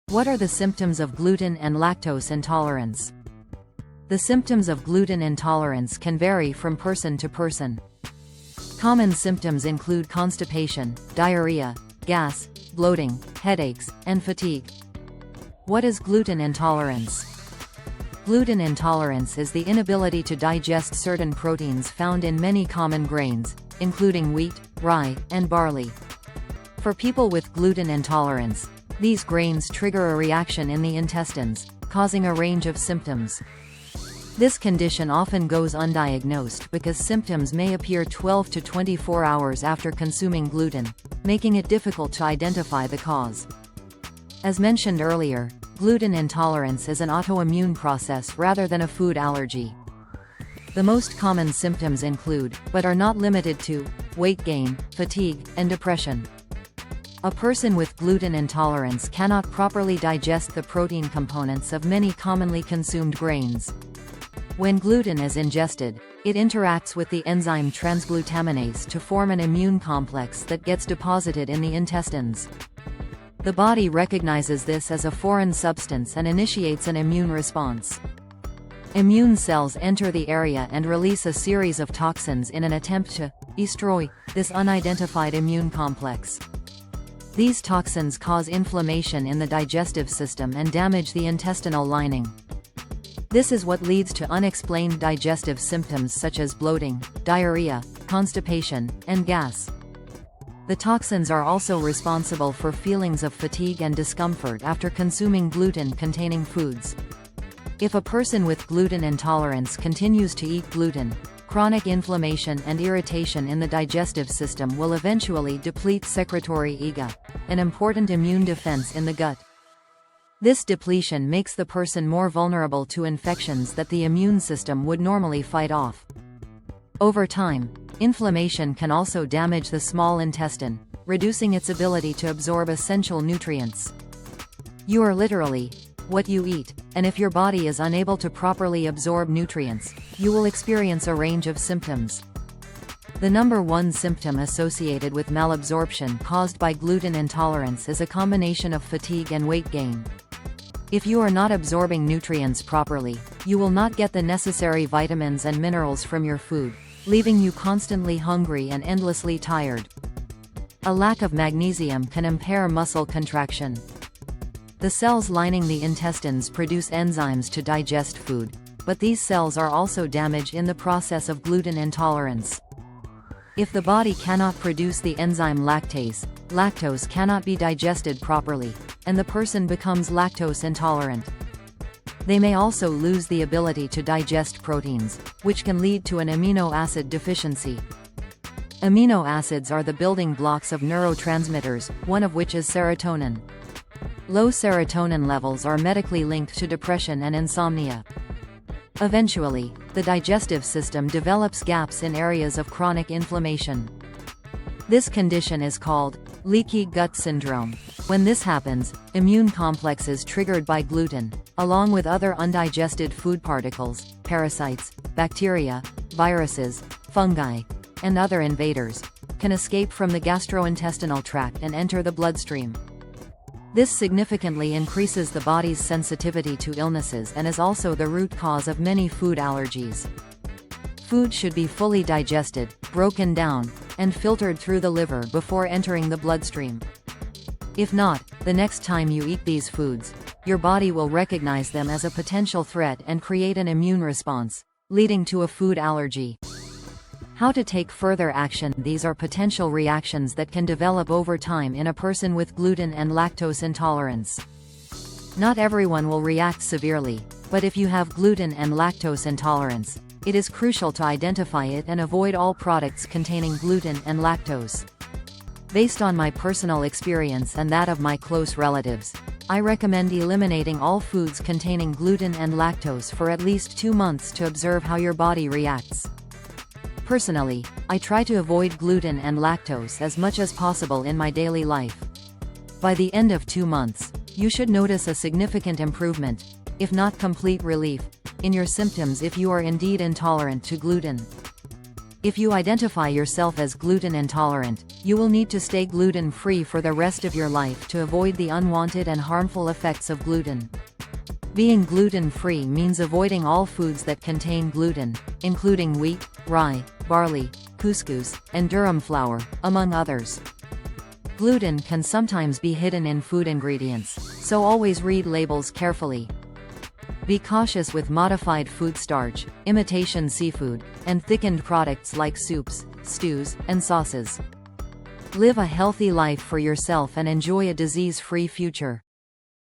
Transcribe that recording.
What are the symptoms of gluten and lactose intolerance? The symptoms of gluten intolerance can vary from person to person. Common symptoms include constipation, diarrhea, gas, bloating, headaches, and fatigue. What is gluten intolerance? Gluten intolerance is the inability to digest certain proteins found in many common grains, including wheat, rye, and barley. For people with gluten intolerance, these grains trigger a reaction in the intestines, causing a range of symptoms. This condition often goes undiagnosed because symptoms may appear 12 to 24 hours after consuming gluten, making it difficult to identify the cause. As mentioned earlier, gluten intolerance is an autoimmune process rather than a food allergy. The most common symptoms include, but are not limited to, weight gain, fatigue, and depression. A person with gluten intolerance cannot properly digest the protein components of many commonly consumed grains. When gluten is ingested, it interacts with the enzyme transglutaminase to form an immune complex that gets deposited in the intestines. The body recognizes this as a foreign substance and initiates an immune response. Immune cells enter the area and release a series of toxins in an attempt to destroy this unidentified immune complex. These toxins cause inflammation in the digestive system and damage the intestinal lining. This is what leads to unexplained digestive symptoms such as bloating, diarrhea, constipation, and gas. The toxins are also responsible for feelings of fatigue and discomfort after consuming gluten-containing foods. If a person with gluten intolerance continues to eat gluten, chronic inflammation and irritation in the digestive system will eventually deplete secretory IgA, an important immune defense in the gut. This depletion makes the person more vulnerable to infections that the immune system would normally fight off. Over time, inflammation can also damage the small intestine, reducing its ability to absorb essential nutrients. You are literally what you eat, and if your body is unable to properly absorb nutrients, you will experience a range of symptoms. The number one symptom associated with malabsorption caused by gluten intolerance is a combination of fatigue and weight gain. If you are not absorbing nutrients properly, you will not get the necessary vitamins and minerals from your food, leaving you constantly hungry and endlessly tired. A lack of magnesium can impair muscle contraction. The cells lining the intestines produce enzymes to digest food, but these cells are also damaged in the process of gluten intolerance. If the body cannot produce the enzyme lactase, lactose cannot be digested properly, and the person becomes lactose intolerant. They may also lose the ability to digest proteins, which can lead to an amino acid deficiency. Amino acids are the building blocks of neurotransmitters, one of which is serotonin. Low serotonin levels are medically linked to depression and insomnia. Eventually, the digestive system develops gaps in areas of chronic inflammation. This condition is called leaky gut syndrome. When this happens, immune complexes triggered by gluten, along with other undigested food particles, parasites, bacteria, viruses, fungi, and other invaders, can escape from the gastrointestinal tract and enter the bloodstream. This significantly increases the body's sensitivity to illnesses and is also the root cause of many food allergies. Food should be fully digested, broken down, and filtered through the liver before entering the bloodstream. If not, the next time you eat these foods, your body will recognize them as a potential threat and create an immune response, leading to a food allergy. How to take further action? These are potential reactions that can develop over time in a person with gluten and lactose intolerance. Not everyone will react severely, but if you have gluten and lactose intolerance, it is crucial to identify it and avoid all products containing gluten and lactose. Based on my personal experience and that of my close relatives, I recommend eliminating all foods containing gluten and lactose for at least 2 months to observe how your body reacts. Personally, I try to avoid gluten and lactose as much as possible in my daily life. By the end of 2 months, you should notice a significant improvement, if not complete relief, in your symptoms if you are indeed intolerant to gluten. If you identify yourself as gluten intolerant, you will need to stay gluten-free for the rest of your life to avoid the unwanted and harmful effects of gluten. Being gluten-free means avoiding all foods that contain gluten, including wheat, rye, barley, couscous, and durum flour, among others. Gluten can sometimes be hidden in food ingredients, so always read labels carefully. Be cautious with modified food starch, imitation seafood, and thickened products like soups, stews, and sauces. Live a healthy life for yourself and enjoy a disease-free future.